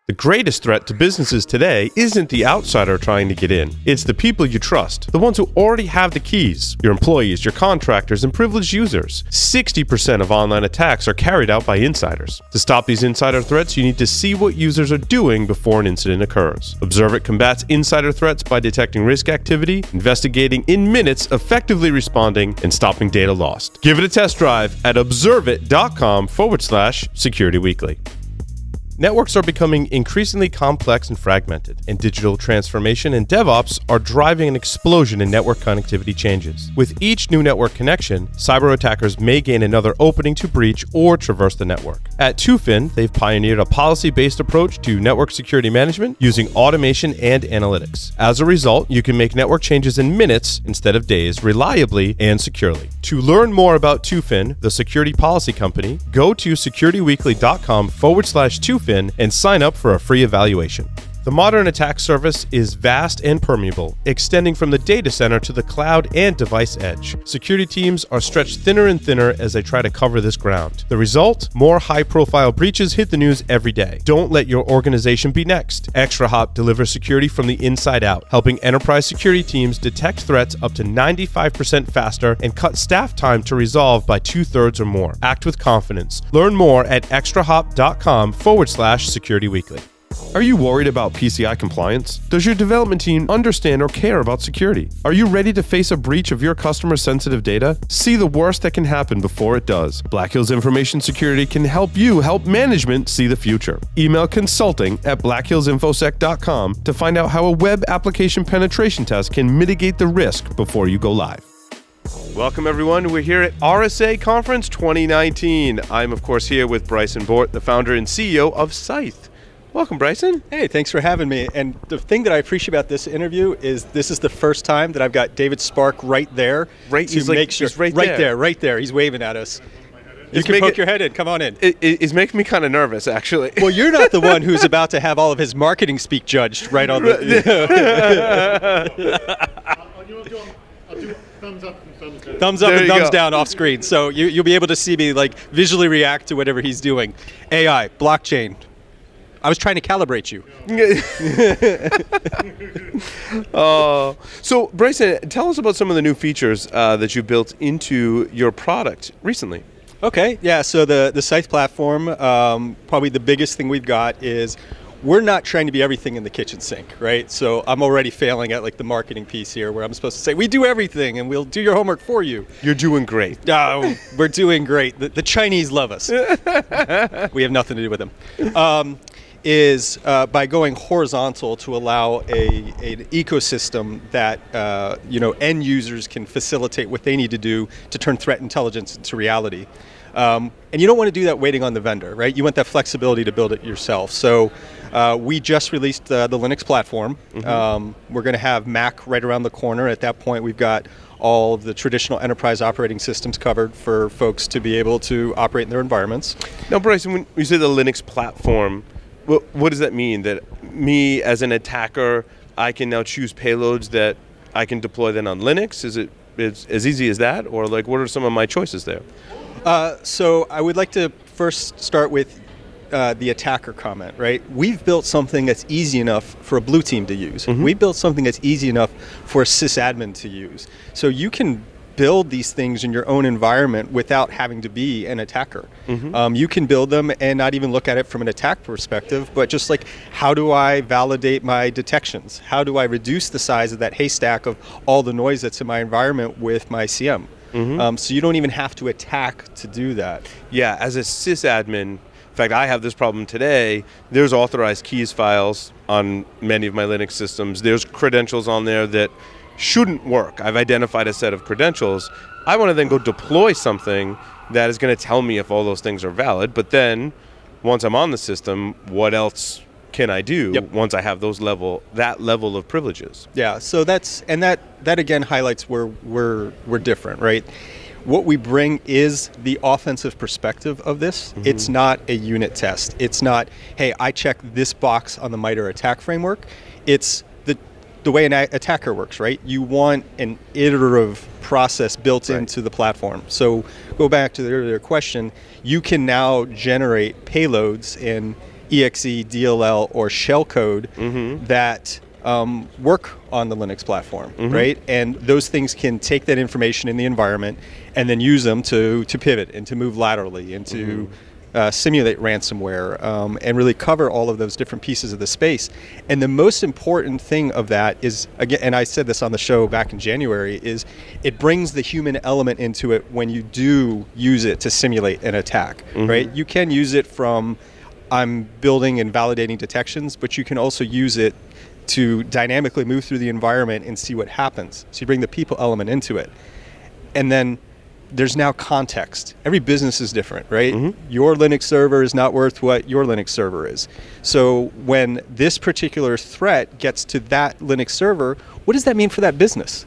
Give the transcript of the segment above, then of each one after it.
The greatest threat to businesses today isn't the outsider trying to get in. It's the people you trust, the ones who already have the keys, your employees, your contractors, and privileged users. 60% of online attacks are carried out by insiders. To stop these insider threats, you need to see what users are doing before an incident occurs. Observit combats insider threats by detecting risk activity, investigating in minutes, effectively responding, and stopping data lost. Give it a test drive at observit.com/Security Weekly. Networks are becoming increasingly complex and fragmented, and digital transformation and DevOps are driving an explosion in network connectivity changes. With each new network connection, cyber attackers may gain another opening to breach or traverse the network. At 2FIN, they've pioneered a policy-based approach to network security management using automation and analytics. As a result, you can make network changes in minutes instead of days, reliably and securely. To learn more about 2FIN, the security policy company, go to securityweekly.com/2FIN and sign up for a free evaluation. The modern attack surface is vast and permeable, extending from the data center to the cloud and device edge. Security teams are stretched thinner and thinner as they try to cover this ground. The result? More high-profile breaches hit the news every day. Don't let your organization be next. ExtraHop delivers security from the inside out, helping enterprise security teams detect threats up to 95% faster and cut staff time to resolve by 2/3 or more. Act with confidence. Learn more at extrahop.com/Security Weekly. Are you worried about PCI compliance? Does your development team understand or care about security? Are you ready to face a breach of your customer sensitive data? See the worst that can happen before it does. Black Hills Information Security can help you help management see the future. Email consulting@blackhillsinfosec.com to find out how a web application penetration test can mitigate the risk before you go live. Welcome, everyone. We're here at RSA Conference 2019. I'm, of course, here with Bryson Bort, the founder and CEO of SCYTHE. Welcome, Bryson. Hey, thanks for having me. And the thing that I appreciate about this interview is this is the first time that I've got David Spark right there. He's right there. He's waving at us. You can poke your head in. Come on in. It's making me kind of nervous, actually. Well, you're not the one who's about to have all of his marketing speak judged right on the... I'll do thumbs up and thumbs down. Thumbs up and thumbs down off screen. So you'll be able to see me like visually react to whatever he's doing. AI, blockchain. I was trying to calibrate you. So, Bryson, tell us about some of the new features that you built into your product recently. Okay, yeah, so the SCYTHE platform, probably the biggest thing we've got is we're not trying to be everything in the kitchen sink, right? So I'm already failing at like the marketing piece here where I'm supposed to say, we do everything and we'll do your homework for you. You're doing great. No, we're doing great. The Chinese love us. We have nothing to do with them. Is by going horizontal to allow an ecosystem that end users can facilitate what they need to do to turn threat intelligence into reality. And you don't want to do that waiting on the vendor, right? You want that flexibility to build it yourself. So we just released the Linux platform. Mm-hmm. We're going to have Mac right around the corner. At that point, we've got all of the traditional enterprise operating systems covered for folks to be able to operate in their environments. Now, Bryson, when you say the Linux platform, what does that mean? That me, as an attacker, I can now choose payloads that I can deploy then on Linux? Is it as easy as that? Or like, what are some of my choices there? So I would like to first start with the attacker comment, right? We've built something that's easy enough for a blue team to use. Mm-hmm. We built something that's easy enough for a sysadmin to use. So you can build these things in your own environment without having to be an attacker. Mm-hmm. You can build them and not even look at it from an attack perspective, but just like, how do I validate my detections? How do I reduce the size of that haystack of all the noise that's in my environment with my CM? Mm-hmm. So you don't even have to attack to do that. Yeah, as a sysadmin, in fact, I have this problem today. There's authorized keys files on many of my Linux systems. There's credentials on there that shouldn't work. I've identified a set of credentials. I want to then go deploy something that is going to tell me if all those things are valid. But then, once I'm on the system, what else can I do once I have that level of privileges? Yeah. So that again highlights where we're different, right? What we bring is the offensive perspective of this. Mm-hmm. It's not a unit test. It's not, hey, I checked this box on the MITRE ATT&CK framework. It's the way an attacker works, right? You want an iterative process built into the platform. So go back to the earlier question, you can now generate payloads and exe, DLL, or shellcode that work on the Linux platform, right? And those things can take that information in the environment and then use them to pivot and to move laterally and to simulate ransomware and really cover all of those different pieces of the space. And the most important thing of that is, again, and I said this on the show back in January, is it brings the human element into it when you do use it to simulate an attack, right? You can use it from I'm building and validating detections, but you can also use it to dynamically move through the environment and see what happens. So you bring the people element into it. And then there's now context. Every business is different, right? Your Linux server is not worth what your Linux server is. So when this particular threat gets to that Linux server, what does that mean for that business?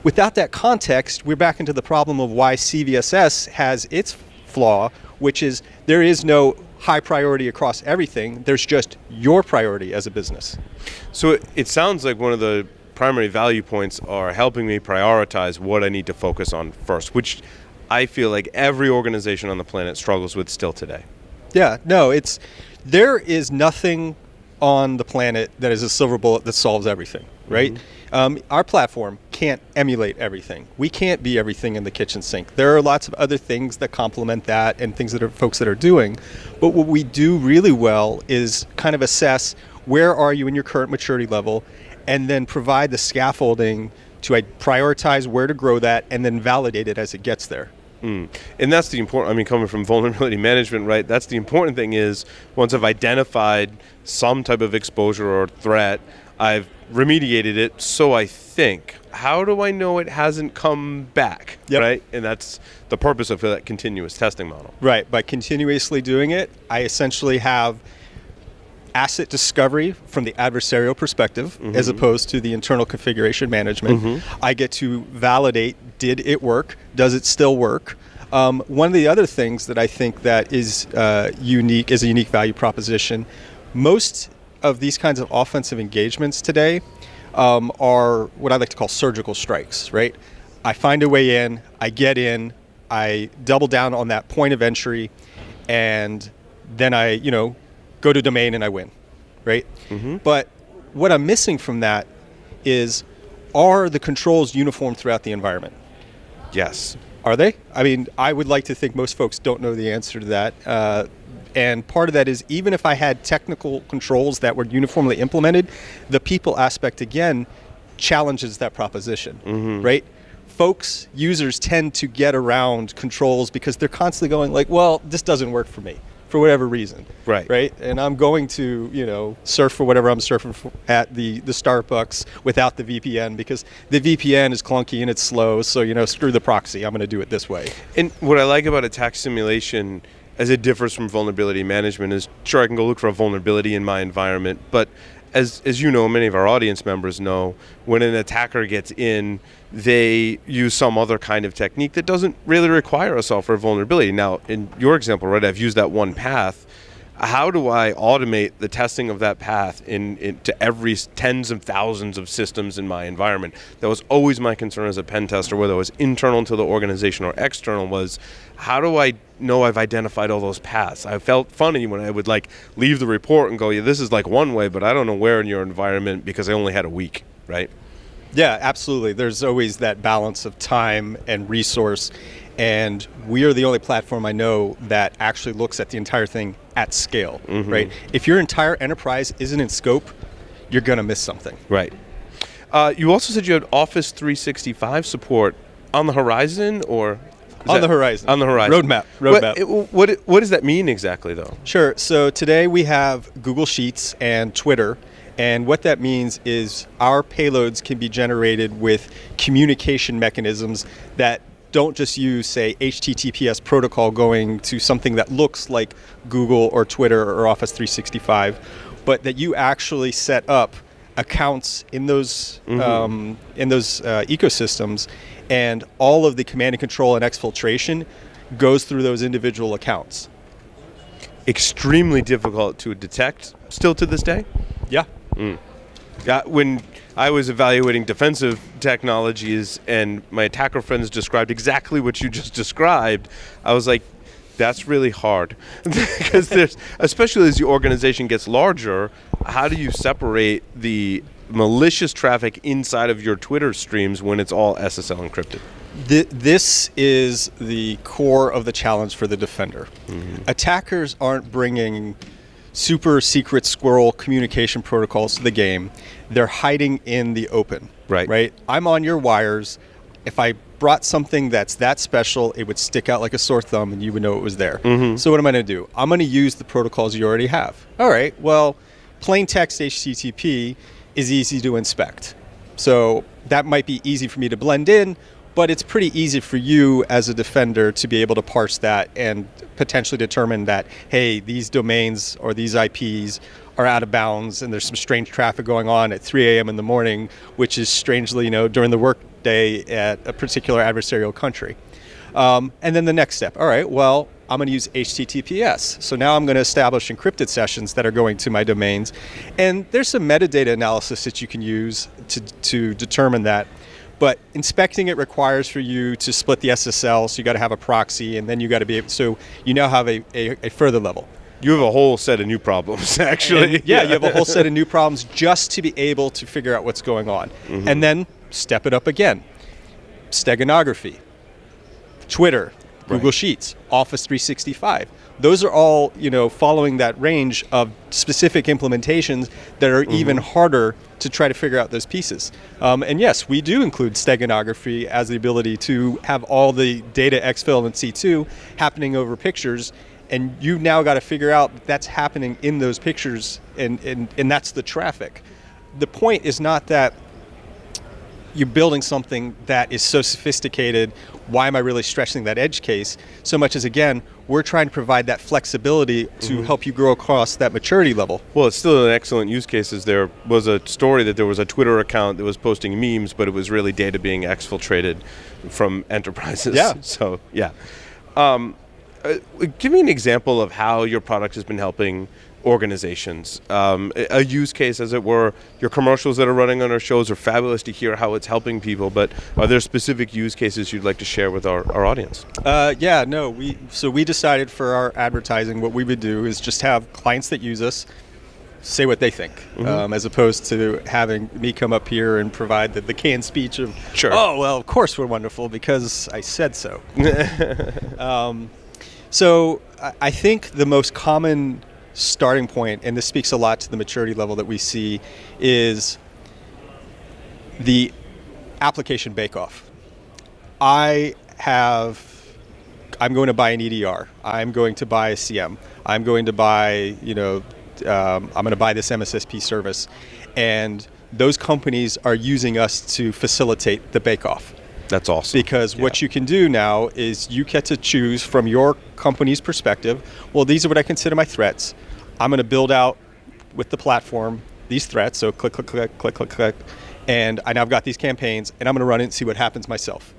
Without that context, we're back into the problem of why CVSS has its flaw, which is there is no high priority across everything. There's just your priority as a business. So it sounds like one of the primary value points are helping me prioritize what I need to focus on first, which I feel like every organization on the planet struggles with still today. Yeah, no, there is nothing on the planet that is a silver bullet that solves everything, right? Our platform can't emulate everything. We can't be everything in the kitchen sink. There are lots of other things that complement that and things that folks that are doing. But what we do really well is kind of assess where are you in your current maturity level, and then provide the scaffolding to prioritize where to grow that and then validate it as it gets there. And that's the important, coming from vulnerability management, right? That's the important thing is once I've identified some type of exposure or threat, I've remediated it, so I think. How do I know it hasn't come back, right? And that's the purpose of that continuous testing model. Right. By continuously doing it, I essentially have asset discovery from the adversarial perspective as opposed to the internal configuration management. I get to validate, did it work? Does it still work? One of the other things that I think that is unique, is a unique value proposition, most of these kinds of offensive engagements today are what I like to call surgical strikes, right? I find a way in, I get in, I double down on that point of entry, and then I, go to domain and I win, right? But what I'm missing from that is, are the controls uniform throughout the environment? Yes. Are they? I would like to think most folks don't know the answer to that. And part of that is, even if I had technical controls that were uniformly implemented, the people aspect, again, challenges that proposition, right? Folks, users tend to get around controls because they're constantly going like, well, this doesn't work for me, for whatever reason. Right? And I'm going to, surf for whatever I'm surfing at the Starbucks without the VPN because the VPN is clunky and it's slow. So, screw the proxy. I'm going to do it this way. And what I like about attack simulation, as it differs from vulnerability management, is sure, I can go look for a vulnerability in my environment, but as you know, many of our audience members know, when an attacker gets in, they use some other kind of technique that doesn't really require a software vulnerability. Now, in your example, right, I've used that one path. How do I automate the testing of that path into every tens of thousands of systems in my environment? That was always my concern as a pen tester, whether it was internal to the organization or external, was how do I know I've identified all those paths? I felt funny when I would leave the report and go, yeah, this is one way, but I don't know where in your environment because I only had a week, right? Yeah, absolutely. There's always that balance of time and resource. And we are the only platform I know that actually looks at the entire thing at scale, right? If your entire enterprise isn't in scope, you're going to miss something. Right. You also said you had Office 365 support on the horizon, or? On the horizon. Roadmap. What does that mean exactly, though? Sure. So today we have Google Sheets and Twitter. And what that means is our payloads can be generated with communication mechanisms that don't just use, say, HTTPS protocol going to something that looks like Google or Twitter or Office 365, but that you actually set up accounts in those ecosystems, and all of the command and control and exfiltration goes through those individual accounts. Extremely difficult to detect still to this day? Yeah. When I was evaluating defensive technologies and my attacker friends described exactly what you just described, I was like, That's really hard because especially as your organization gets larger, how do you separate the malicious traffic inside of your Twitter streams when it's all SSL encrypted? This is the core of the challenge for the defender. Attackers aren't bringing super secret squirrel communication protocols to the game. They're hiding in the open. Right? I'm on your wires. If I brought something that's that special, it would stick out like a sore thumb and you would know it was there. So what am I going to do? I'm going to use the protocols you already have. All right, well, plain text HTTP is easy to inspect. So that might be easy for me to blend in, but it's pretty easy for you as a defender to be able to parse that and potentially determine that, hey, these domains or these IPs are out of bounds and there's some strange traffic going on at 3 a.m. in the morning, which is strangely, during the workday at a particular adversarial country. And then the next step, all right, well, I'm going to use HTTPS. So now I'm going to establish encrypted sessions that are going to my domains. And there's some metadata analysis that you can use to determine that. But inspecting it requires for you to split the SSL, so you got to have a proxy, and then you got to be able, so you now have a further level. You have a whole set of new problems, actually. And, you have a whole set of new problems just to be able to figure out what's going on. And then step it up again. Steganography, Twitter, Google Sheets, Office 365. Those are all, following that range of specific implementations that are even harder to try to figure out those pieces. And yes, we do include steganography as the ability to have all the data exfil and C2 happening over pictures, and you've now got to figure out that's happening in those pictures, and that's the traffic. The point is not that you're building something that is so sophisticated, why am I really stressing that edge case? So much as, again, we're trying to provide that flexibility to help you grow across that maturity level. Well, it's still an excellent use case. There was a story that there was a Twitter account that was posting memes, but it was really data being exfiltrated from enterprises. Yeah. So, yeah. Give me an example of how your product has been helping organizations. A use case, as it were. Your commercials that are running on our shows are fabulous to hear how it's helping people, but are there specific use cases you'd like to share with our audience? We decided for our advertising, what we would do is just have clients that use us say what they think, as opposed to having me come up here and provide the canned speech of, oh, well, of course we're wonderful because I said so. So I think the most common starting point, and this speaks a lot to the maturity level that we see, is the application bake-off. I'm going to buy an EDR. I'm going to buy a CM. I'm going to buy, I'm going to buy this MSSP service. And those companies are using us to facilitate the bake-off. That's awesome. Because what you can do now is you get to choose from your company's perspective, well, these are what I consider my threats. I'm going to build out with the platform these threats, so click, click, click, click, click, click, and I now got these campaigns, and I'm going to run it and see what happens myself.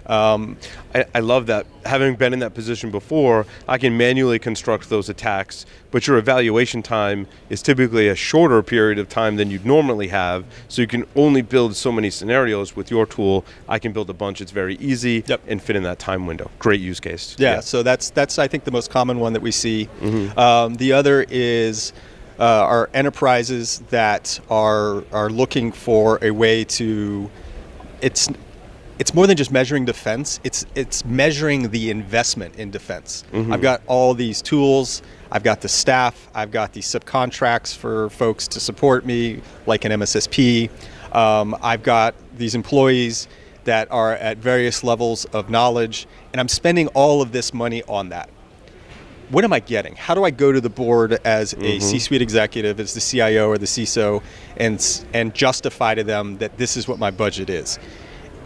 I love that. Having been in that position before, I can manually construct those attacks, but your evaluation time is typically a shorter period of time than you'd normally have, so you can only build so many scenarios. With your tool, I can build a bunch. It's very easy and fit in that time window. Great use case. Yeah. So that's I think the most common one that we see. The other is our enterprises that are looking for a way to, it's more than just measuring defense. It's measuring the investment in defense. I've got all these tools. I've got the staff. I've got these subcontracts for folks to support me, like an MSSP. I've got these employees that are at various levels of knowledge, and I'm spending all of this money on that. What am I getting? How do I go to the board as a C-suite executive, as the CIO or the CISO, and justify to them that this is what my budget is?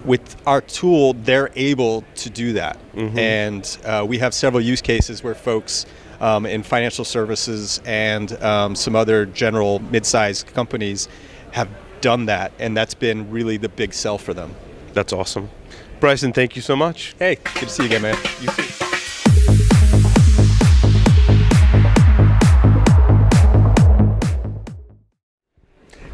With our tool, they're able to do that. And we have several use cases where folks in financial services and some other general mid-sized companies have done that, and that's been really the big sell for them. That's awesome. Bryson, thank you so much. Hey, good to see you again, man. You too.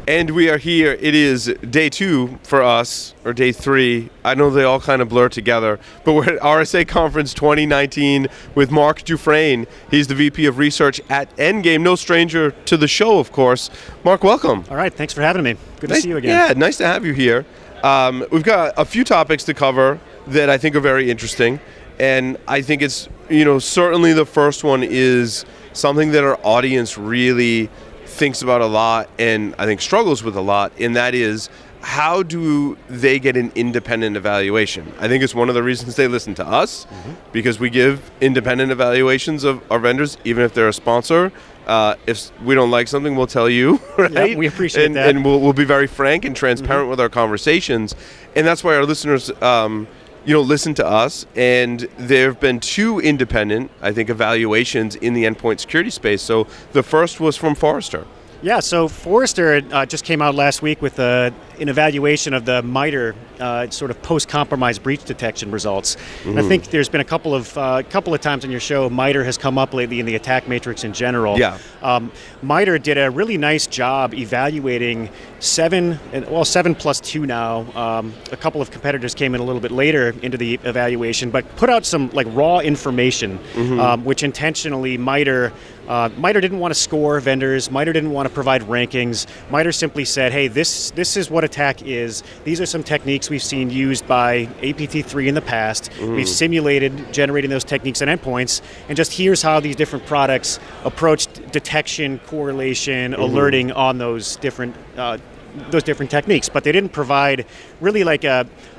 And we are here. It is day 2 for us, or day 3. I know they all kind of blur together, but we're at RSA Conference 2019 with Mark Dufresne. He's the VP of Research at Endgame. No stranger to the show, of course. Mark, welcome. All right, thanks for having me. Good to see you again. Yeah, nice to have you here. We've got a few topics to cover that I think are very interesting, and I think it's, certainly the first one is something that our audience really thinks about a lot and I think struggles with a lot, and that is, how do they get an independent evaluation? I think it's one of the reasons they listen to us, because we give independent evaluations of our vendors, even if they're a sponsor. If we don't like something, we'll tell you, right? Yeah, we appreciate that. And we'll be very frank and transparent with our conversations, and that's why our listeners listen to us, and there have been 2 independent, I think, evaluations in the endpoint security space. So the first was from Forrester. Yeah, so Forrester just came out last week with an evaluation of the MITRE sort of post-compromise breach detection results. And I think there's been a couple of times on your show, MITRE has come up lately in the attack matrix in general. Yeah. MITRE did a really nice job evaluating 7 plus 2 now. A couple of competitors came in a little bit later into the evaluation, but put out some raw information, which intentionally MITRE didn't want to score vendors. MITRE didn't want to provide rankings. MITRE simply said, hey, this is what attack is. These are some techniques we've seen used by APT3 in the past. We've simulated generating those techniques and endpoints, and just here's how these different products approached detection, correlation, alerting on those different techniques. But they didn't provide really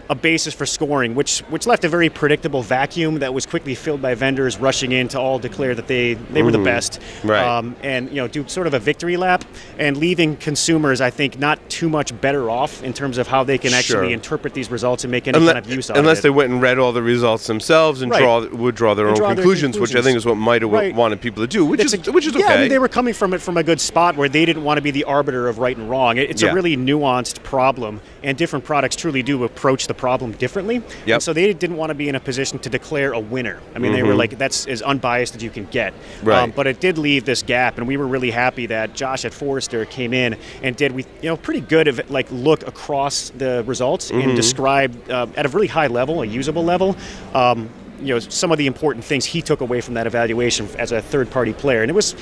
a basis for scoring, which left a very predictable vacuum that was quickly filled by vendors rushing in to all declare that they were the best, right. And do sort of a victory lap, and leaving consumers, I think, not too much better off in terms of how they can actually interpret these results and make any kind of use of it. Unless they went and read all the results themselves and would draw their own conclusions, which I think is what MITRE wanted people to do, which is okay. Yeah, I mean, they were coming from it from a good spot where they didn't want to be the arbiter of right and wrong. It's a really nuanced problem, and different products truly do approach the problem differently. Yep. And so they didn't want to be in a position to declare a winner. I mean, they were like, that's as unbiased as you can get. Right. But it did leave this gap, and we were really happy that Josh at Forrester came in and did pretty good of look across the results and describe at a really high level, a usable level, some of the important things he took away from that evaluation as a third-party player. And it was,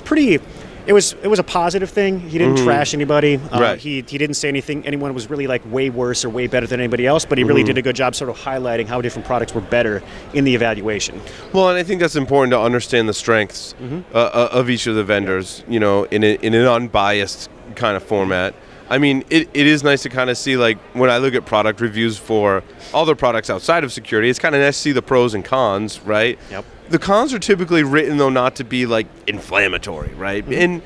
pretty. It was a positive thing. He didn't trash anybody. Right. He didn't say anyone was really way worse or way better than anybody else, but he really did a good job sort of highlighting how different products were better in the evaluation. Well, and I think that's important to understand the strengths of each of the vendors, in an unbiased kind of format. I mean, it is nice to kind of see, when I look at product reviews for other products outside of security, it's kind of nice to see the pros and cons, right? Yep. The cons are typically written, though, not to be, inflammatory, right? And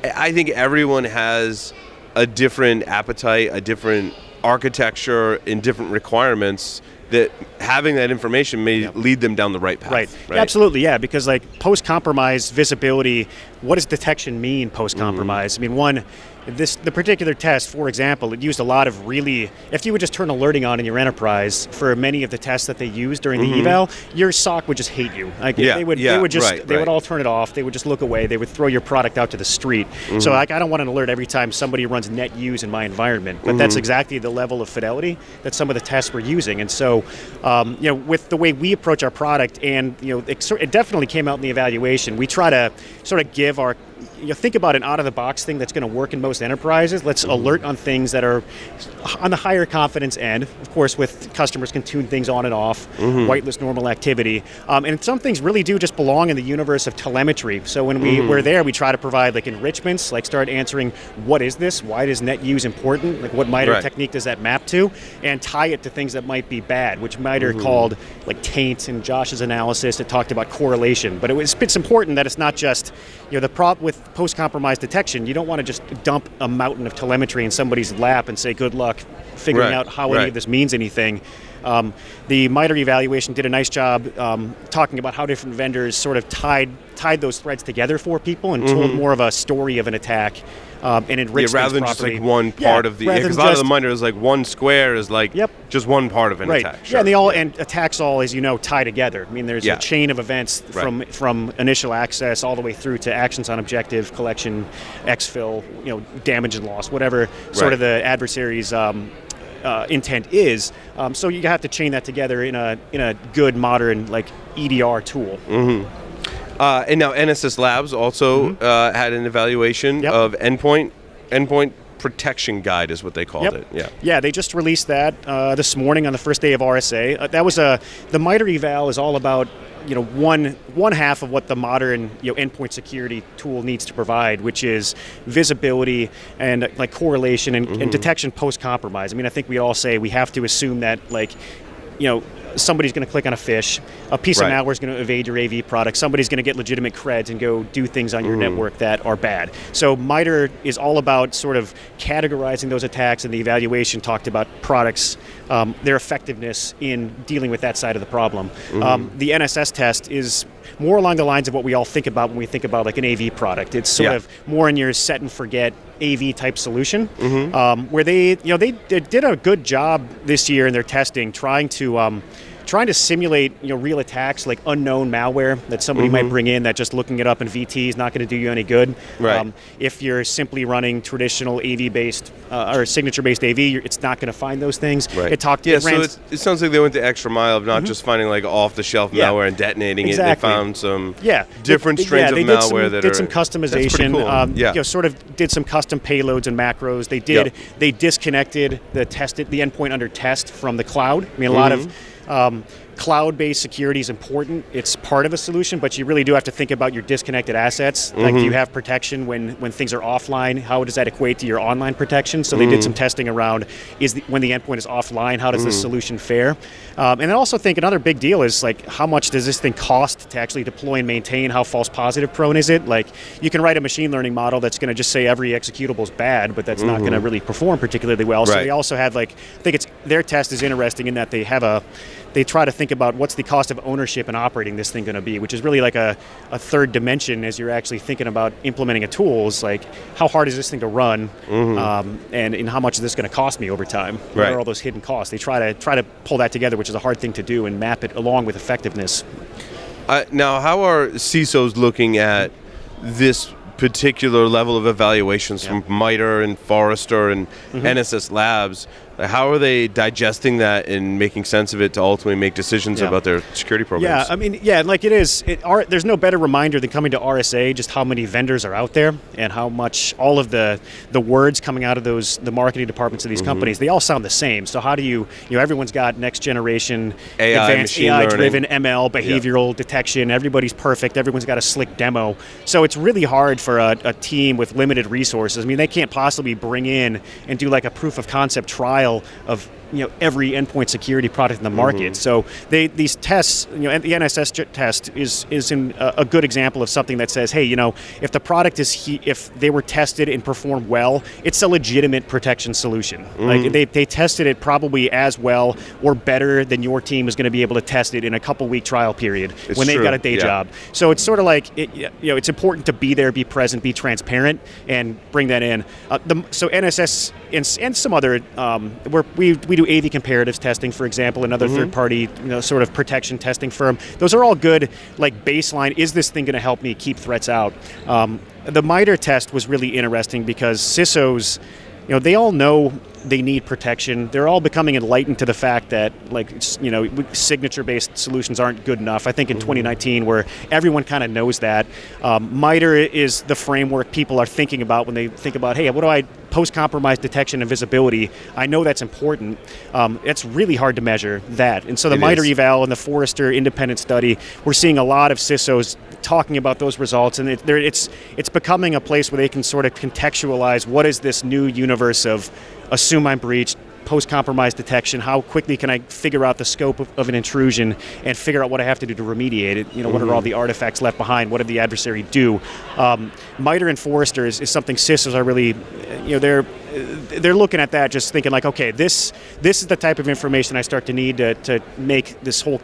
I think everyone has a different appetite, a different architecture, and different requirements that having that information may lead them down the right path. Right. Yeah, absolutely, yeah, because post-compromise visibility, what does detection mean post-compromise? I mean, the particular test, for example, it used a lot of if you would just turn alerting on in your enterprise for many of the tests that they used during the eval, your SOC would just hate you. They would all turn it off. They would just look away. They would throw your product out to the street. So I don't want an alert every time somebody runs net use in my environment. But that's exactly the level of fidelity that some of the tests were using. And so, with the way we approach our product, and it definitely came out in the evaluation. We try to sort of give our think about an out-of-the-box thing that's going to work in most enterprises. Let's alert on things that are on the higher confidence end. Of course, with customers can tune things on and off, whitelist normal activity. And some things really do just belong in the universe of telemetry. So when we're there, we try to provide enrichments, start answering, what is this? Why is net use important? What MITRE technique does that map to? And tie it to things that might be bad, which MITRE called taint. In Josh's analysis, it talked about correlation. But it's important that it's not just, the problem with post-compromise detection, you don't want to just dump a mountain of telemetry in somebody's lap and say, good luck figuring out how any of this means anything. The MITRE evaluation did a nice job talking about how different vendors sort of tied those threads together for people and told more of a story of an attack. And enrich rather than properly. just like one part of the, because a lot of the MITRE is like one square is like just one part of an attack. Sure. Yeah, and attacks all, as you know, tie together. I mean, there's a chain of events from initial access all the way through to actions on objective, collection, exfil, damage and loss, whatever sort of the adversary's intent is. So you have to chain that together in a good modern like EDR tool. And now NSS Labs also had an evaluation of endpoint protection guide is what they called it. Yeah, they just released that this morning on the first day of RSA. That was the MITRE eval is all about one half of what the modern endpoint security tool needs to provide, which is visibility and like correlation and detection post compromise. I mean, I think we all say we have to assume that somebody's going to click on a phish, a piece of malware is going to evade your AV product, somebody's going to get legitimate creds and go do things on your network that are bad. So MITRE is all about sort of categorizing those attacks, and the evaluation talked about products, their effectiveness in dealing with that side of the problem. The NSS test is more along the lines of what we all think about when we think about like an AV product. It's sort of more in your set and forget AV type solution, where they did a good job this year in their testing, trying to simulate real attacks like unknown malware that somebody might bring in that just looking it up in VT is not going to do you any good. If you're simply running traditional AV based or signature based AV, it's not going to find those things. So it sounds like they went the extra mile of not just finding like off the shelf malware and detonating it. They found some different strains of malware that did some customization. Sort of did some custom payloads and macros. They disconnected the endpoint under test from the cloud. I mean, a lot of cloud-based security is important. It's part of a solution, but you really do have to think about your disconnected assets. Like, do you have protection when things are offline? How does that equate to your online protection? So they did some testing around when the endpoint is offline, how does this solution fare? And I also think another big deal is like, how much does this thing cost to actually deploy and maintain? How false positive prone is it? Like, you can write a machine learning model that's going to just say every executable is bad, but that's not going to really perform particularly well. So they also have I think their test is interesting in that they try to think about what's the cost of ownership and operating this thing going to be, which is really like a third dimension as you're actually thinking about implementing a tool. Is like, how hard is this thing to run, and how much is this going to cost me over time? What are all those hidden costs? They try to pull that together, which is a hard thing to do, and map it along with effectiveness. Now, how are CISOs looking at this particular level of evaluations from MITRE and Forrester and NSS Labs? How are they digesting that and making sense of it to ultimately make decisions about their security programs? Yeah, I mean, like it is. There's no better reminder than coming to RSA, just how many vendors are out there and how much all of the words coming out of the marketing departments of these companies, they all sound the same. So how do you everyone's got next generation, advanced AI-driven ML, behavioral detection. Everybody's perfect. Everyone's got a slick demo. So it's really hard for a team with limited resources. I mean, they can't possibly bring in and do like a proof of concept trial of every endpoint security product in the market. So these tests, the NSS test is a good example of something that says, hey, if the product if they were tested and performed well, it's a legitimate protection solution. Like they tested it probably as well or better than your team is going to be able to test it in a couple-week trial period when they've got a day job. So it's sort of like it's important to be there, be present, be transparent, and bring that in. So NSS and some other we do AV comparatives testing, for example, another third-party sort of protection testing firm. Those are all good, like baseline. Is this thing going to help me keep threats out? The MITRE test was really interesting because CISOs, they all know they need protection. They're all becoming enlightened to the fact that, signature-based solutions aren't good enough. I think in 2019, where everyone kind of knows that, MITRE is the framework people are thinking about when they think about, hey, what do I post-compromise detection and visibility? I know that's important. It's really hard to measure that. And so the MITRE eval and the Forrester independent study, we're seeing a lot of CISOs talking about those results, and it's becoming a place where they can sort of contextualize what is this new universe of assume I'm breached, post-compromise detection? How quickly can I figure out the scope of an intrusion and figure out what I have to do to remediate it? What are all the artifacts left behind? What did the adversary do? MITRE and Forrester is something CISOs are really, they're looking at that, just thinking like, okay, this is the type of information I start to need to make this whole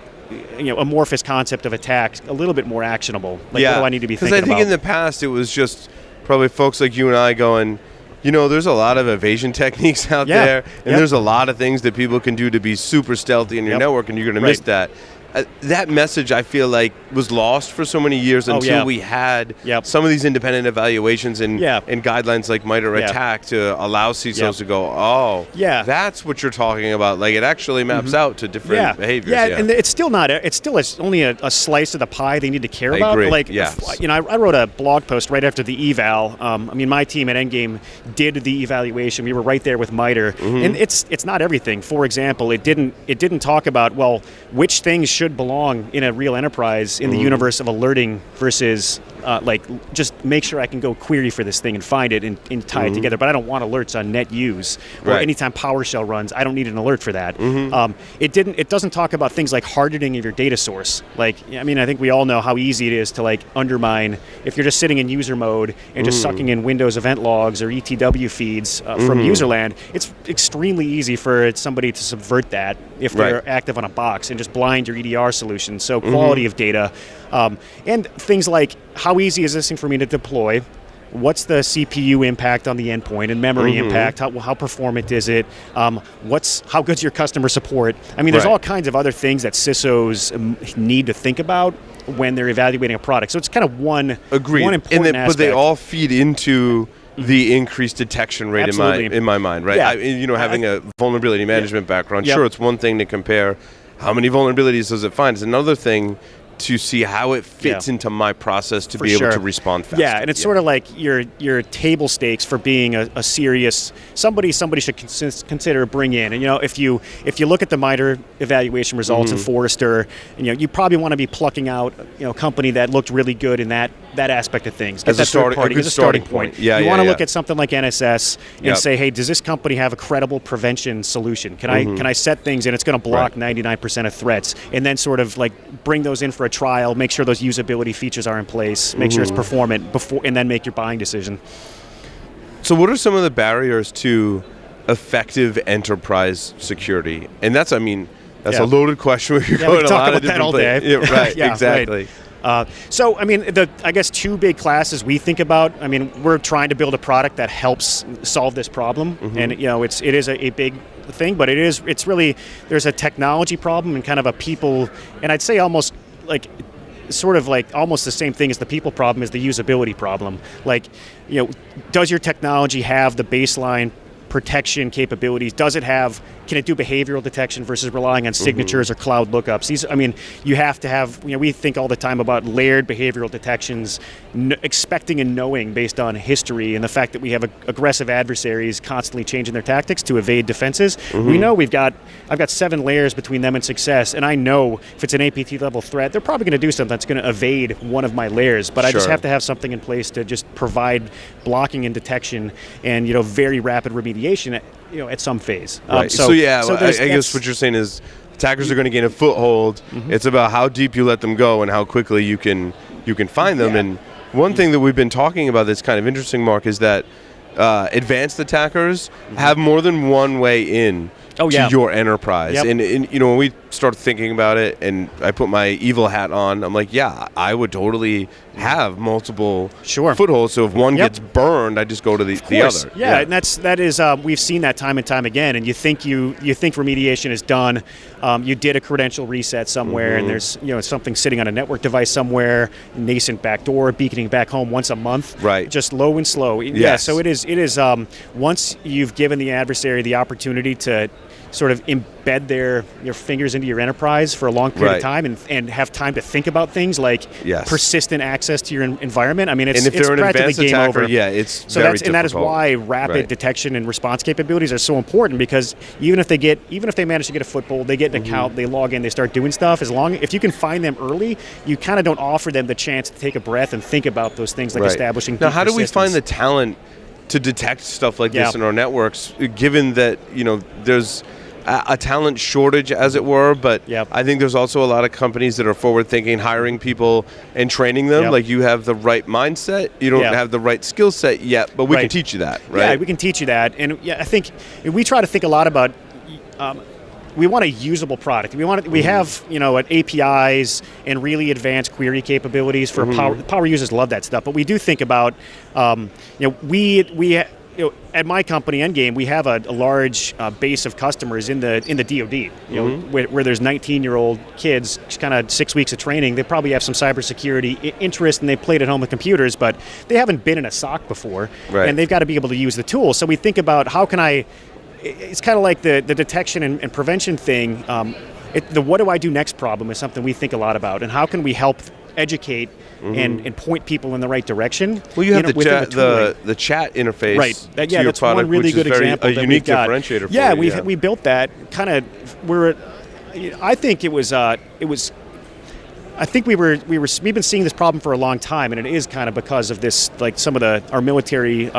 amorphous concept of attack a little bit more actionable. What do I need to be thinking about? Because I think in the past it was just probably folks like you and I going, there's a lot of evasion techniques out there, and there's a lot of things that people can do to be super stealthy in your network, and you're going to miss that. That message, I feel like, was lost for so many years until we had some of these independent evaluations and guidelines like MITRE ATT&CK to allow CISOs to go, that's what you're talking about. Like, it actually maps out to different behaviors. And it's still not. It's only a slice of the pie they need to care about. Agree. Like, I wrote a blog post right after the eval. My team at Endgame did the evaluation. We were right there with MITRE, and it's not everything. For example, it didn't talk about which things should belong in a real enterprise in the universe of alerting versus just make sure I can go query for this thing and find it and tie it together. But I don't want alerts on net use or anytime PowerShell runs. I don't need an alert for that. It doesn't talk about things like hardening of your data source. I think we all know how easy it is to undermine if you're just sitting in user mode and just sucking in Windows event logs or ETW feeds from userland. It's extremely easy for somebody to subvert that if they're active on a box and just blind your EDR solution. So quality of data and things like how easy is this thing for me to deploy? What's the CPU impact on the endpoint and memory impact? How performant is it? How good's your customer support? There's all kinds of other things that CISOs need to think about when they're evaluating a product. So it's kind of one important aspect. But they all feed into the increased detection rate in my mind, right? Having a vulnerability management background, sure, it's one thing to compare how many vulnerabilities does it find. It's another thing to see how it fits into my process to be able to respond fast. Yeah, and it's sort of like your table stakes for being a serious somebody should consider bring in. And if you look at the MITRE evaluation results in Forrester, you probably want to be plucking out a company that looked really good in that aspect of things. As a starting point. You want to look at something like NSS and say, hey, does this company have a credible prevention solution? Can I set things and it's going to block 99% of threats, and then sort of bring those in for a trial, make sure those usability features are in place, make sure it's performant before, and then make your buying decision. So what are some of the barriers to effective enterprise security? And that's a loaded question. We're going a lot of different things. Yeah, right, exactly. Right. I guess two big classes we think about. We're trying to build a product that helps solve this problem, and it is a big thing, but it's really, there's a technology problem and kind of a people, and I'd say almost almost the same thing as the people problem is the usability problem. Does your technology have the baseline protection capabilities? Can it do behavioral detection versus relying on signatures or cloud lookups? You have to have, we think all the time about layered behavioral detections, expecting and knowing based on history and the fact that we have aggressive adversaries constantly changing their tactics to evade defenses. We know I've got 7 layers between them and success, and I know if it's an APT level threat, they're probably going to do something that's going to evade one of my layers, but I just have to have something in place to just provide blocking and detection and very rapid remediation at some phase. I guess what you're saying is attackers are going to gain a foothold. It's about how deep you let them go and how quickly you can find them. And one thing that we've been talking about that's kind of interesting, Mark, is that advanced attackers have more than one way in to your enterprise. And when we start thinking about it and I put my evil hat on, I'm like, I would totally have multiple footholds. So if one gets burned, I just go to the other. And that is we've seen that time and time again. And you think remediation is done. You did a credential reset somewhere, and there's something sitting on a network device somewhere, nascent backdoor beaconing back home once a month. Right. Just low and slow. So it is once you've given the adversary the opportunity to sort of embed your fingers into your enterprise for a long period of time and have time to think about things like persistent access to your environment. It's practically game over. It's so very that's, and that is why rapid detection and response capabilities are so important, because even if they manage to get a foothold, they get an account, they log in, they start doing stuff. If you can find them early, you kind of don't offer them the chance to take a breath and think about those things like establishing. Now, how do we find the talent to detect stuff like Yeah. this in our networks, given that, there's a talent shortage, as it were, but Yep. I think there's also a lot of companies that are forward-thinking, hiring people and training them. Yep. Like, you have the right mindset, you don't Yeah. have the right skill set yet, but we can Right. teach you that, right? Yeah, we can teach you that. And I think we try to think a lot about, we want a usable product. We have, APIs and really advanced query capabilities for power users love that stuff. But we do think about, at my company, Endgame, we have a large base of customers in the DoD. Where there's 19-year-old kids, just kind of 6 weeks of training. They probably have some cybersecurity interest, and they played at home with computers, but they haven't been in a SOC before, Right. and they've got to be able to use the tool. So we think about how can I. It's kind of like the detection and prevention thing. The what do I do next problem is something we think a lot about, and how can we help educate and point people in the right direction. Well, you have within the chat interface, right? to That's your product, one really which good is example. a that unique we've got. differentiator. Yeah, for you, we built that kind of. I think it was. I think we've been seeing this problem for a long time, and it is kind of because of this, like some of our military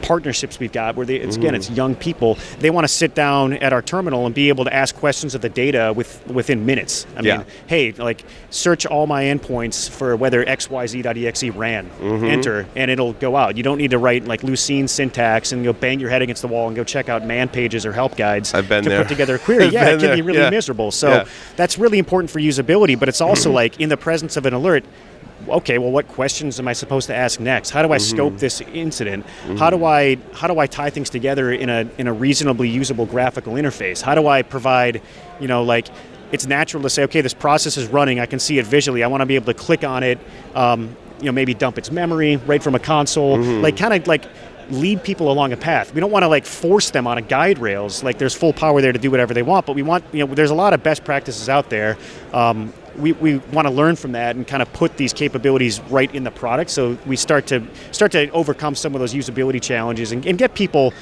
partnerships we've got, where it's young people. They want to sit down at our terminal and be able to ask questions of the data within minutes. I mean, hey, like search all my endpoints for whether xyz.exe ran, enter, and it'll go out. You don't need to write like Lucene syntax and bang your head against the wall and go check out man pages or help guides I've been to there. put together a query. Yeah, it can be really miserable. So that's really important for usability, but it's also like in the presence of an alert, okay, well, what questions am I supposed to ask next? How do I scope this incident? How do I tie things together in a reasonably usable graphical interface? How do I provide, it's natural to say, okay, this process is running. I can see it visually. I want to be able to click on it. Maybe dump its memory right from a console. Lead people along a path. We don't want to force them on a guide rails. There's full power there to do whatever they want, but we want, there's a lot of best practices out there. We want to learn from that and kind of put these capabilities right in the product, so we start to overcome some of those usability challenges and get people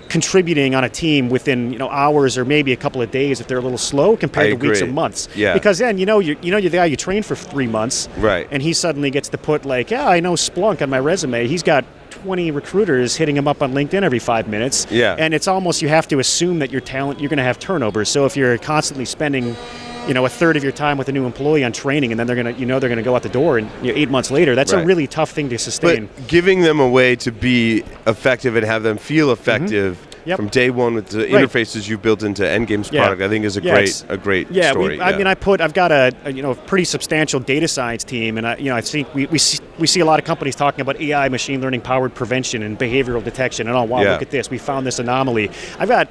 contributing on a team within hours or maybe a couple of days if they're a little slow compared to weeks or months. Yeah. Because then you're the guy you trained for 3 months, right? And he suddenly gets to put I know Splunk on my resume. He's got 20 recruiters hitting him up on LinkedIn every 5 minutes. Yeah. And it's almost, you have to assume that your talent, you're going to have turnover. So if you're constantly spending a third of your time with a new employee on training, and then they're going to go out the door, and 8 months later, that's a really tough thing to sustain. But giving them a way to be effective and have them feel effective from day one with the interfaces you built into Endgame's product, I think is a great story. I've got a pretty substantial data science team, and I think we see a lot of companies talking about AI, machine learning powered prevention and behavioral detection, and look at this, we found this anomaly. I've got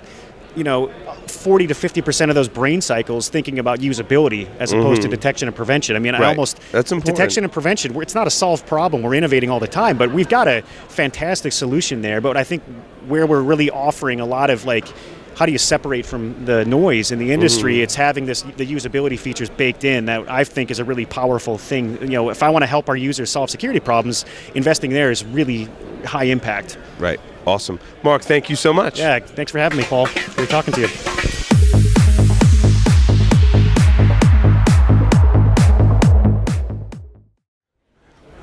40 to 50% of those brain cycles thinking about usability as opposed to detection and prevention. I mean, that's important. Detection and prevention, it's not a solved problem. We're innovating all the time, but we've got a fantastic solution there. But I think where we're really offering a lot of how do you separate from the noise in the industry? It's having the usability features baked in that I think is a really powerful thing. If I want to help our users solve security problems, investing there is really high impact. Right. Awesome. Mark, thank you so much. Yeah, thanks for having me, Paul. Great talking to you.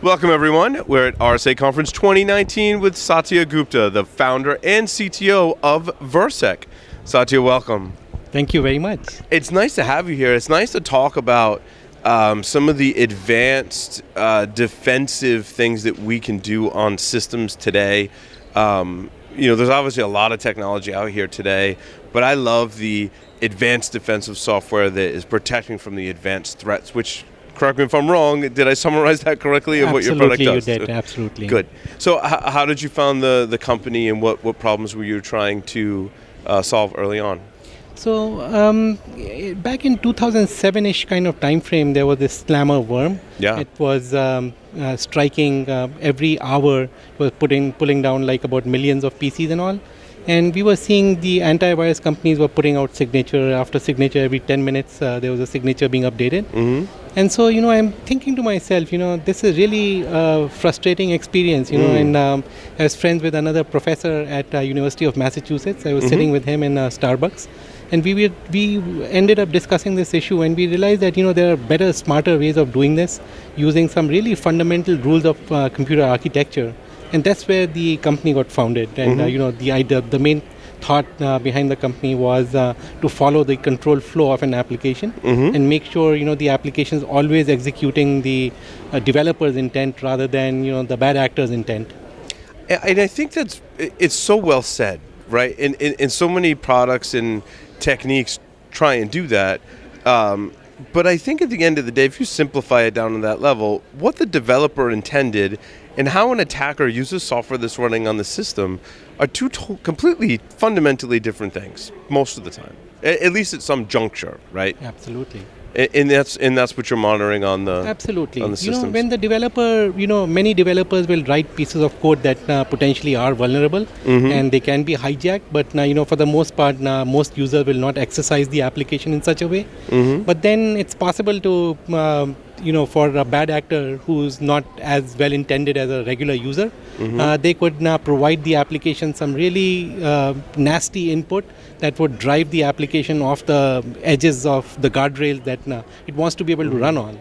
Welcome, everyone. We're at RSA Conference 2019 with Satya Gupta, the founder and CTO of Virsec. Satya, welcome. Thank you very much. It's nice to have you here. It's nice to talk about some of the advanced defensive things that we can do on systems today. There's obviously a lot of technology out here today, but I love the advanced defensive software that is protecting from the advanced threats, which, correct me if I'm wrong, did I summarize that correctly of what your product does? Absolutely, you did. Absolutely. Good. So how did you found the company, and what problems were you trying to solve early on? So back in 2007-ish kind of time frame, there was this slammer worm. Yeah. It was striking every hour. It was pulling down about millions of PCs and all. And we were seeing the antivirus companies were putting out signature after signature. Every 10 minutes there was a signature being updated. And so I'm thinking to myself, this is really a frustrating experience. And I was friends with another professor at University of Massachusetts. I was sitting with him in Starbucks, and we ended up discussing this issue, and we realized that there are better, smarter ways of doing this using some really fundamental rules of computer architecture And that's where the company got founded. And the main thought behind the company was to follow the control flow of an application and make sure the application is always executing the developer's intent rather than the bad actor's intent. And I think it's so well said, right? And so many products and techniques try and do that. But I think at the end of the day, if you simplify it down to that level, what the developer intended and how an attacker uses software that's running on the system are two completely fundamentally different things most of the time, at least at some juncture, right? Absolutely. And that's what you're monitoring on the Absolutely. on the systems. When the developer, many developers will write pieces of code that potentially are vulnerable and they can be hijacked. But for the most part, most users will not exercise the application in such a way. But then it's possible to, for a bad actor who's not as well intended as a regular user, they could provide the application some really nasty input that would drive the application off the edges of the guardrails that it wants to be able to run on.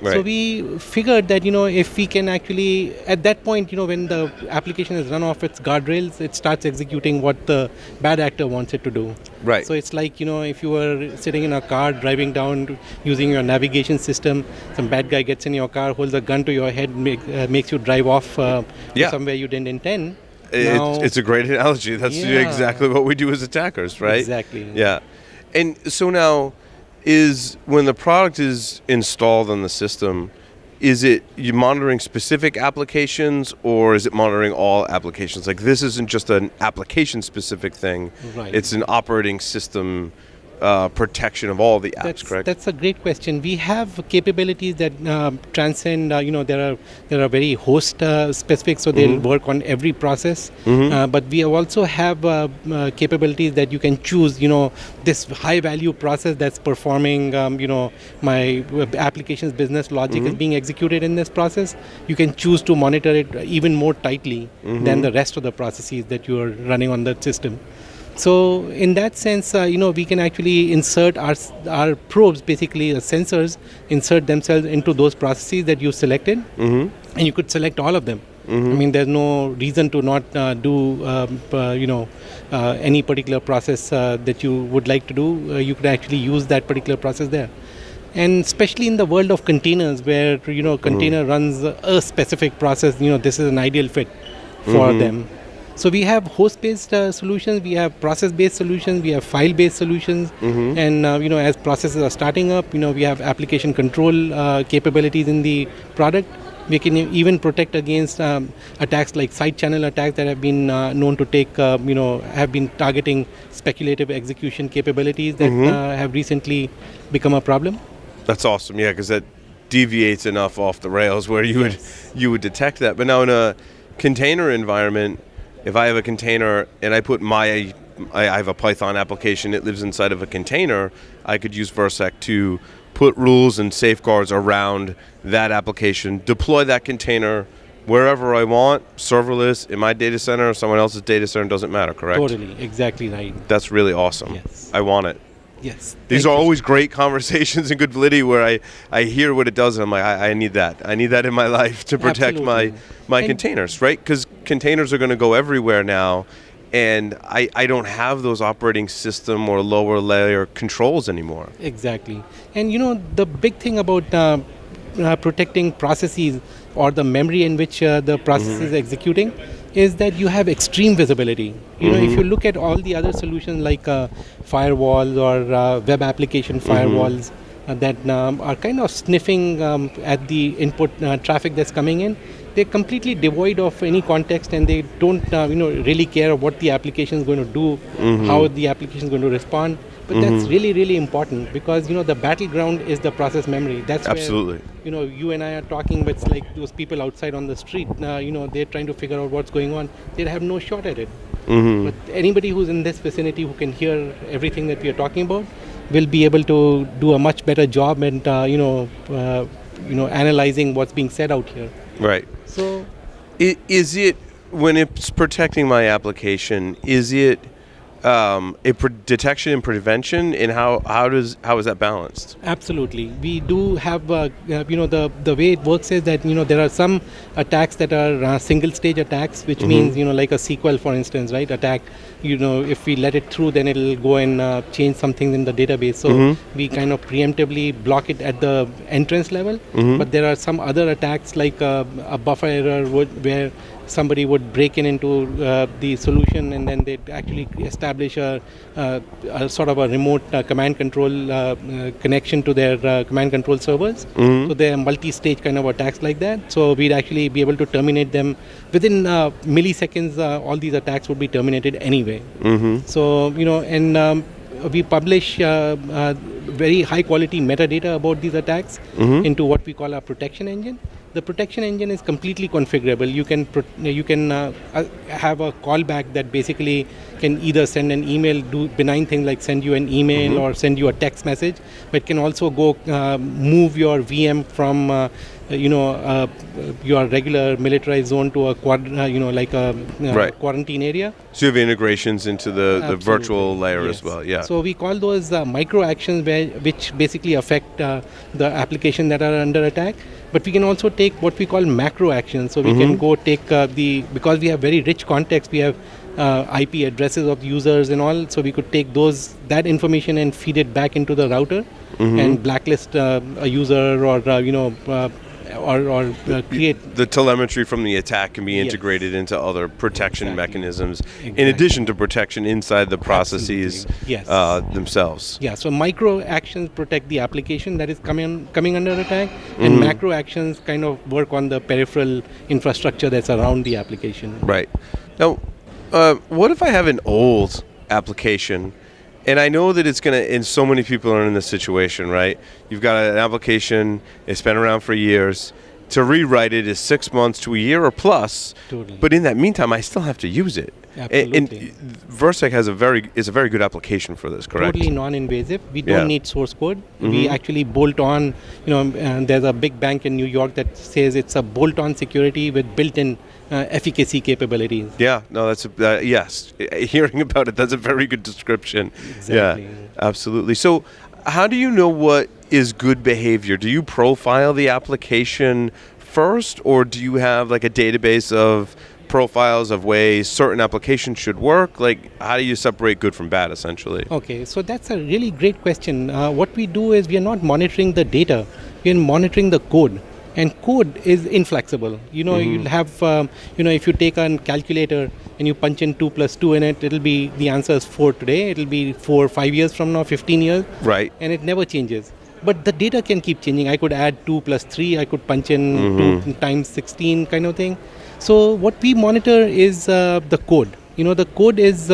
Right. So we figured that if we can actually, at that point, when the application is run off its guardrails, it starts executing what the bad actor wants it to do. Right. So it's like if you were sitting in a car driving down using your navigation system, some bad guy gets in your car, holds a gun to your head, makes you drive off to somewhere you didn't intend. It's a great analogy. That's exactly what we do as attackers, right? Exactly. Yeah. And so now, when the product is installed on the system, is it you monitoring specific applications or is it monitoring all applications? Like this isn't just an application-specific thing. Right. It's an operating system protection of all the apps, correct? That's a great question. We have capabilities that transcend, there are very host specific, so they'll work on every process. But we also have capabilities that you can choose, this high value process that's performing, my application's business logic is being executed in this process. You can choose to monitor it even more tightly than the rest of the processes that you are running on the system. So in that sense, we can actually insert our probes, basically sensors, insert themselves into those processes that you selected, and you could select all of them. I mean, there's no reason to not do, any particular process that you would like to do. You could actually use that particular process there. And especially in the world of containers, where container runs a specific process, this is an ideal fit for them. So we have host-based solutions, we have process-based solutions, we have file-based solutions, and as processes are starting up, we have application control capabilities in the product. We can even protect against attacks like side channel attacks that have been known to take, have been targeting speculative execution capabilities that have recently become a problem. That's awesome, yeah, because that deviates enough off the rails where you would detect that. But now in a container environment, if I have a container and I put I have a Python application, it lives inside of a container, I could use Virsec to put rules and safeguards around that application, deploy that container wherever I want, serverless, in my data center or someone else's data center, doesn't matter, correct? Totally, exactly right. That's really awesome. Yes. I want it. Yes. These are always great conversations and good validity where I hear what it does and I'm like, I need that. I need that in my life to protect my containers, right? Because containers are going to go everywhere now, and I don't have those operating system or lower layer controls anymore. Exactly. And the big thing about protecting processes or the memory in which the process is executing is that you have extreme visibility. If you look at all the other solutions like firewalls or web application firewalls that are kind of sniffing at the input traffic that's coming in, they're completely devoid of any context, and they don't really care what the application is going to do, how the application is going to respond. But that's really, really important because, the battleground is the process memory. That's absolutely where, you and I are talking with like those people outside on the street. They're trying to figure out what's going on. They have no shot at it. But anybody who's in this vicinity who can hear everything that we are talking about will be able to do a much better job and, analyzing what's being said out here. Right. So, is it, when it's protecting my application, is it detection and prevention, and how is that balanced? Absolutely. We do have, the way it works is that, there are some attacks that are single stage attacks, which means, like a SQL, for instance, right? Attack, if we let it through, then it'll go and change something in the database. So we kind of preemptively block it at the entrance level. But there are some other attacks like a buffer error where somebody would break into the solution, and then they'd actually establish a sort of a remote command control connection to their command control servers. So they're multi-stage kind of attacks like that. So we'd actually be able to terminate them within milliseconds. All these attacks would be terminated anyway. So, we publish very high quality metadata about these attacks into what we call our protection engine. The protection engine is completely configurable. You can have a callback that basically can either send an email, do benign things like send you an email or send you a text message, but can also go move your VM from your regular militarized zone to a quarantine area. So you have integrations into the virtual layer as well. Yeah. So we call those micro actions, which basically affect the application that are under attack. But we can also take what we call macro actions. So we can go take because we have very rich context, we have IP addresses of users and all. So we could take that information and feed it back into the router and blacklist a user or create. The telemetry from the attack can be integrated into other protection mechanisms, in addition to protection inside the processes themselves. Yeah, so micro actions protect the application that is coming under attack, and macro actions kind of work on the peripheral infrastructure that's around the application. Right. Now, what if I have an old application? And I know that it's going to, and so many people are in this situation, right? You've got an application, it's been around for years. To rewrite it is 6 months to a year or plus. Totally. But in that meantime, I still have to use it. Absolutely. And Virsec is a very good application for this, correct? Totally non-invasive. We don't need source code. We actually bolt on, and there's a big bank in New York that says it's a bolt-on security with built-in efficacy capabilities. Yeah, no, that's yes. Hearing about it, that's a very good description. Exactly. Yeah, absolutely. So, how do you know what is good behavior? Do you profile the application first, or do you have like a database of profiles of ways certain applications should work? Like, how do you separate good from bad, essentially? Okay, so that's a really great question. What we do is we are not monitoring the data, we are monitoring the code. And code is inflexible. You'll have, if you take a calculator and you punch in 2 + 2 in it, it'll be, the answer is 4 today, it'll be 4 or 5 years from now, 15 years. Right. And it never changes. But the data can keep changing. I could add 2 + 3, I could punch in 2 times 16 kind of thing. So what we monitor is the code. The code is,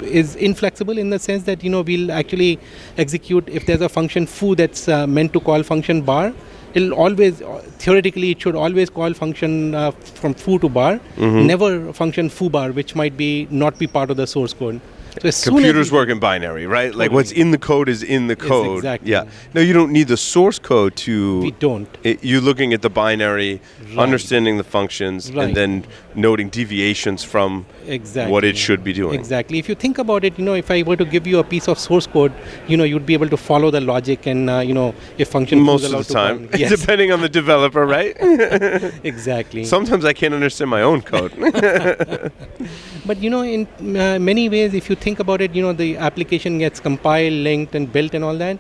is inflexible in the sense that, we'll actually execute, if there's a function foo that's meant to call function bar, it'll always, theoretically, it should always call function from foo to bar, never function foo bar, which might not be part of the source code. So computers work in binary, right? Totally. Like what's in the code is in the code. Exactly. Yeah. No, you don't need the source code to. We don't. You're looking at the binary, understanding the functions, and then noting deviations from what it should be doing. Exactly. If you think about it, if I were to give you a piece of source code, you'd be able to follow the logic and, if function most of the time, depending on the developer, right? Exactly. Sometimes I can't understand my own code. But, in many ways, if you think about it, the application gets compiled, linked, and built and all that.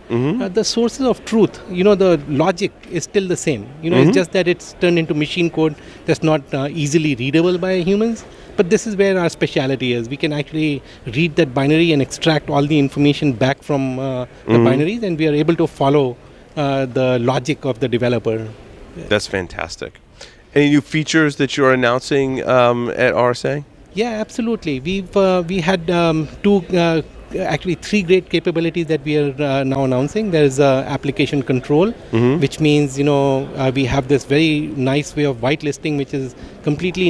The sources of truth, the logic is still the same. It's just that it's turned into machine code that's not easily readable by humans. But this is where our speciality is. We can actually read that binary and extract all the information back from the binaries, and we are able to follow the logic of the developer. That's fantastic. Any new features that you're announcing at RSA? Yeah, absolutely. We had actually 3 great capabilities that we are now announcing. There is application control, which means we have this very nice way of whitelisting, which is completely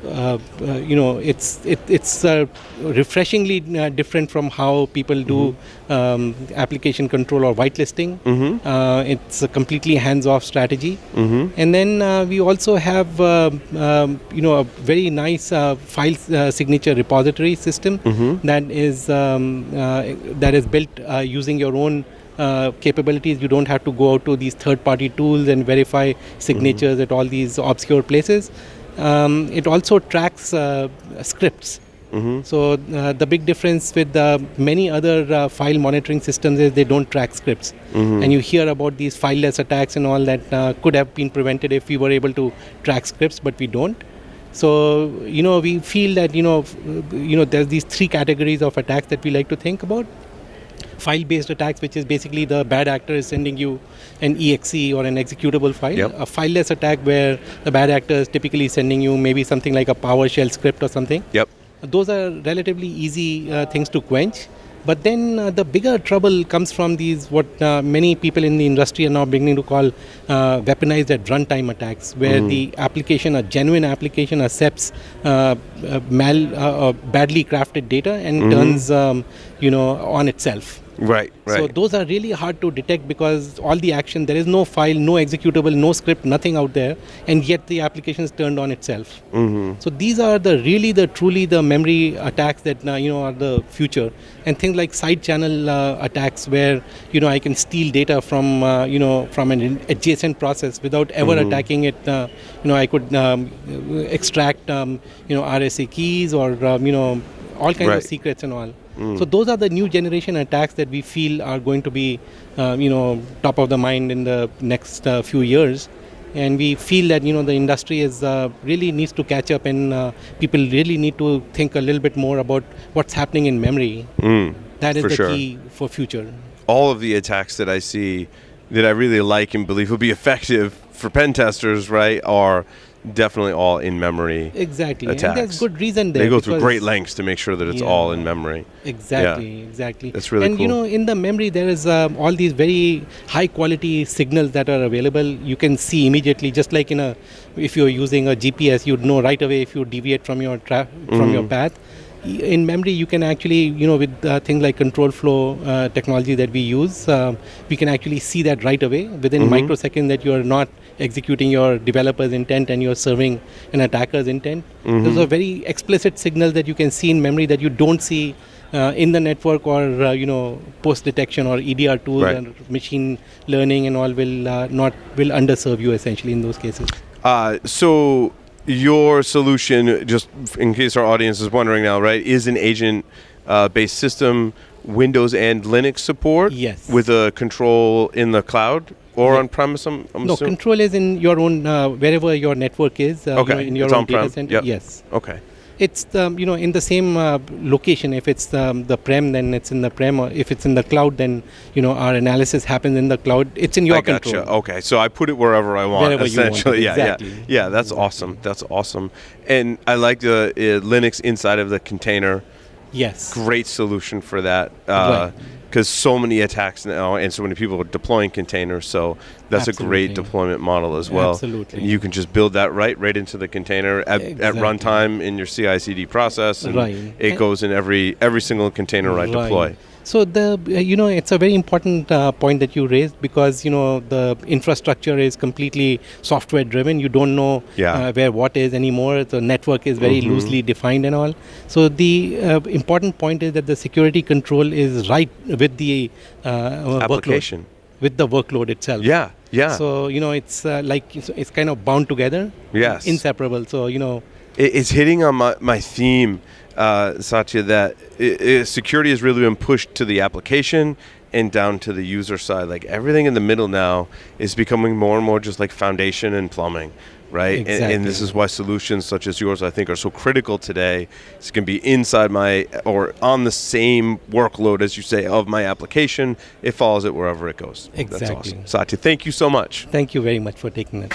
it's refreshingly different from how people do application control or whitelisting. It's a completely hands-off strategy. And then we also have a very nice file signature repository system that is built using your own capabilities. You don't have to go out to these third-party tools and verify signatures at all these obscure places. It also tracks scripts. So the big difference with many other file monitoring systems is they don't track scripts. And you hear about these fileless attacks and all that could have been prevented if we were able to track scripts, but we don't. So, we feel that, there's these three categories of attacks that we like to think about. File-based attacks, which is basically the bad actor is sending you an exe or an executable file. Yep. A fileless attack where the bad actor is typically sending you maybe something like a PowerShell script or something. Yep. Those are relatively easy things to quench. But then the bigger trouble comes from these, what many people in the industry are now beginning to call weaponized at runtime attacks, where the application, a genuine application, accepts badly crafted data and turns, on itself. Right. So those are really hard to detect because all the action, there is no file, no executable, no script, nothing out there, and yet the application is turned on itself. So these are truly the memory attacks that are the future, and things like side channel attacks where I can steal data from from an adjacent process without ever attacking it. I could extract RSA keys or all kinds of secrets and all. So those are the new generation attacks that we feel are going to be, top of the mind in the next few years. And we feel that, the industry is really needs to catch up, and people really need to think a little bit more about what's happening in memory. That is the key for future. All of the attacks that I see that I really like and believe will be effective for pen testers, right, are definitely all in memory. Exactly. Attacks. And there's good reason there. They go through great lengths to make sure that it's all in memory. Exactly. That's really cool. And in the memory there is all these very high quality signals that are available. You can see immediately, just like if you're using a GPS, you'd know right away if you deviate from your from your path. In memory, you can actually, with things like control flow technology that we use, we can actually see that right away within microseconds that you are not executing your developer's intent and you're serving an attacker's intent. Those are very explicit signals that you can see in memory that you don't see in the network or post detection or EDR tools and machine learning and all will underserve you essentially in those cases. So your solution, just in case our audience is wondering now, right, is an agent-based system, Windows and Linux support? Yes. With a control in the cloud or on-premise, I'm assuming? Control is in your own, wherever your network is, in your own data center. Yep. Yes. Okay. It's in the same location. If it's the prem, then it's in the prem. Or if it's in the cloud, then our analysis happens in the cloud. It's in your control. Okay, so I put it wherever I want. Wherever essentially. you want. Exactly. Yeah. That's awesome. That's awesome. And I like the Linux inside of the container. Yes. Great solution for that. Right. Because so many attacks now and so many people are deploying containers, so that's a great deployment model as well. Absolutely. And you can just build that right into the container at runtime in your CI/CD process, and it goes in every single container I deploy. So it's a very important point that you raised, because the infrastructure is completely software driven. You don't know where what is anymore. The network is very loosely defined and all. So the important point is that the security control is right with the application, with the workload itself. Yeah. So it's it's kind of bound together. Yes. Inseparable. So it's hitting on my theme, Satya, that security has really been pushed to the application and down to the user side. Like everything in the middle now is becoming more and more just like foundation and plumbing, right? Exactly. And this is why solutions such as yours, I think, are so critical today. It's going to be inside or on the same workload, as you say, of my application. It follows it wherever it goes. Exactly. That's awesome. Satya, thank you so much. Thank you very much for taking it.